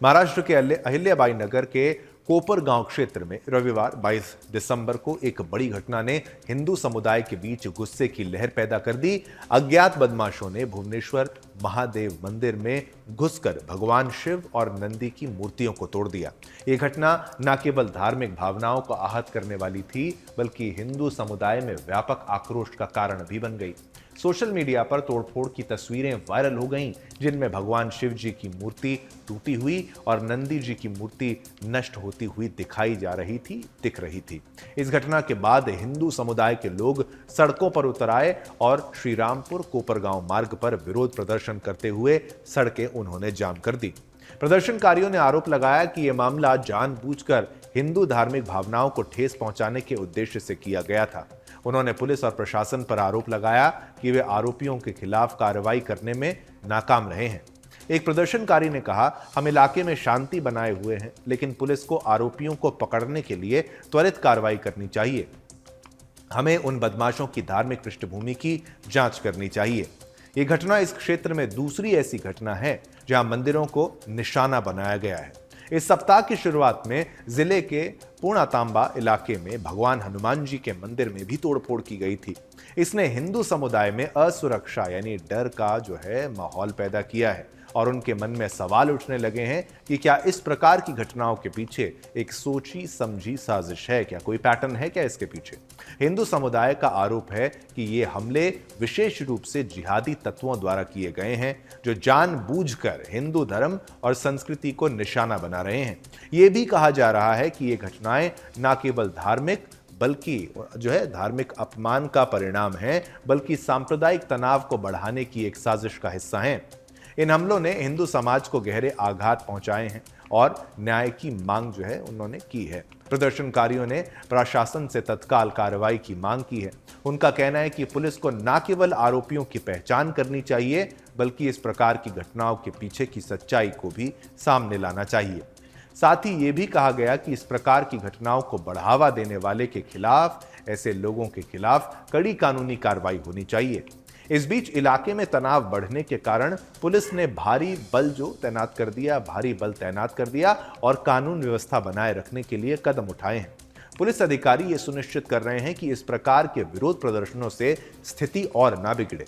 महाराष्ट्र के अहिल्याबाई नगर के कोपर गांव क्षेत्र में रविवार 22 दिसंबर को एक बड़ी घटना ने हिंदू समुदाय के बीच गुस्से की लहर पैदा कर दी। अज्ञात बदमाशों ने भुवनेश्वर महादेव मंदिर में घुसकर भगवान शिव और नंदी की मूर्तियों को तोड़ दिया। यह घटना न केवल धार्मिक भावनाओं को आहत करने वाली थी, बल्कि हिंदू समुदाय में व्यापक आक्रोश का कारण भी बन गई। सोशल मीडिया पर तोड़फोड़ की तस्वीरें वायरल हो गईं, जिनमें भगवान शिव जी की मूर्ति टूटी हुई और नंदी जी की मूर्ति नष्ट होती हुई दिख रही थी। इस घटना के बाद हिंदू समुदाय के लोग सड़कों पर उतर आए और श्रीरामपुर कोपरगांव मार्ग पर विरोध प्रदर्शन करते हुए सड़कें उन्होंने जाम कर दी। प्रदर्शनकारियों ने आरोप लगाया कि यह मामला जानबूझकर हिंदू धार्मिक भावनाओं को ठेस पहुंचाने के उद्देश्य से किया गया था। उन्होंने पुलिस और प्रशासन पर आरोप लगाया कि वे आरोपियों के खिलाफ कार्रवाई करने में नाकाम रहे हैं। एक प्रदर्शनकारी ने कहा, हम इलाके में शांति बनाए हुए हैं, लेकिन पुलिस को आरोपियों को पकड़ने के लिए त्वरित कार्रवाई करनी चाहिए। हमें उन बदमाशों की धार्मिक पृष्ठभूमि की जांच करनी चाहिए। यह घटना इस क्षेत्र में दूसरी ऐसी घटना है जहां मंदिरों को निशाना बनाया गया है। इस सप्ताह की शुरुआत में जिले के पूर्णातांबा इलाके में भगवान हनुमान जी के मंदिर में भी तोड़फोड़ की गई थी। इसने हिंदू समुदाय में असुरक्षा यानी डर का माहौल पैदा किया है और उनके मन में सवाल उठने लगे हैं कि क्या इस प्रकार की घटनाओं के पीछे एक सोची समझी साजिश है, क्या कोई पैटर्न है क्या इसके पीछे। हिंदू समुदाय का आरोप है कि ये हमले विशेष रूप से जिहादी तत्वों द्वारा किए गए हैं, जो जानबूझकर हिंदू धर्म और संस्कृति को निशाना बना रहे हैं। ये भी कहा जा रहा है कि ये घटनाएं न केवल धार्मिक अपमान का परिणाम है, बल्कि सांप्रदायिक तनाव को बढ़ाने की एक साजिश का हिस्सा हैं। इन हमलों ने हिंदू समाज को गहरे आघात पहुंचाए हैं और न्याय की मांग उन्होंने की है। प्रदर्शनकारियों ने प्रशासन से तत्काल कार्रवाई की मांग की है। उनका कहना है कि पुलिस को न केवल आरोपियों की पहचान करनी चाहिए, बल्कि इस प्रकार की घटनाओं के पीछे की सच्चाई को भी सामने लाना चाहिए। साथ ही ये भी कहा गया कि इस प्रकार की घटनाओं को बढ़ावा देने वाले के खिलाफ, ऐसे लोगों के खिलाफ कड़ी कानूनी कार्रवाई होनी चाहिए। इस बीच इलाके में तनाव बढ़ने के कारण पुलिस ने भारी बल तैनात कर दिया और कानून व्यवस्था बनाए रखने के लिए कदम उठाए हैं। पुलिस अधिकारी ये सुनिश्चित कर रहे हैं कि इस प्रकार के विरोध प्रदर्शनों से स्थिति और ना बिगड़े।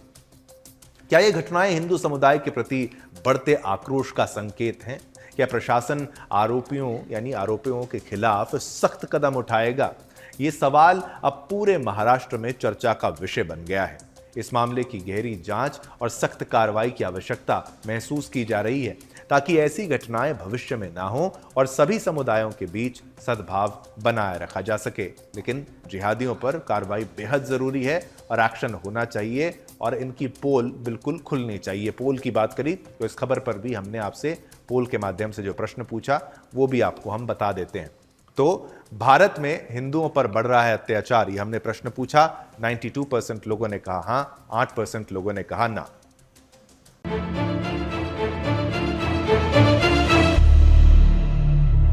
क्या ये घटनाएं हिंदू समुदाय के प्रति बढ़ते आक्रोश का संकेत हैं? क्या प्रशासन आरोपियों के खिलाफ सख्त कदम उठाएगा? ये सवाल अब पूरे महाराष्ट्र में चर्चा का विषय बन गया है। इस मामले की गहरी जांच और सख्त कार्रवाई की आवश्यकता महसूस की जा रही है, ताकि ऐसी घटनाएं भविष्य में ना हो और सभी समुदायों के बीच सद्भाव बनाए रखा जा सके। लेकिन जिहादियों पर कार्रवाई बेहद जरूरी है और एक्शन होना चाहिए और इनकी पोल बिल्कुल खुलनी चाहिए। पोल की बात करी तो इस खबर पर भी हमने आपसे पोल के माध्यम से जो प्रश्न पूछा वो भी आपको हम बता देते हैं। तो भारत में हिंदुओं पर बढ़ रहा है अत्याचार, ये हमने प्रश्न पूछा। 92% लोगों ने कहा हां, 8% लोगों ने कहा ना।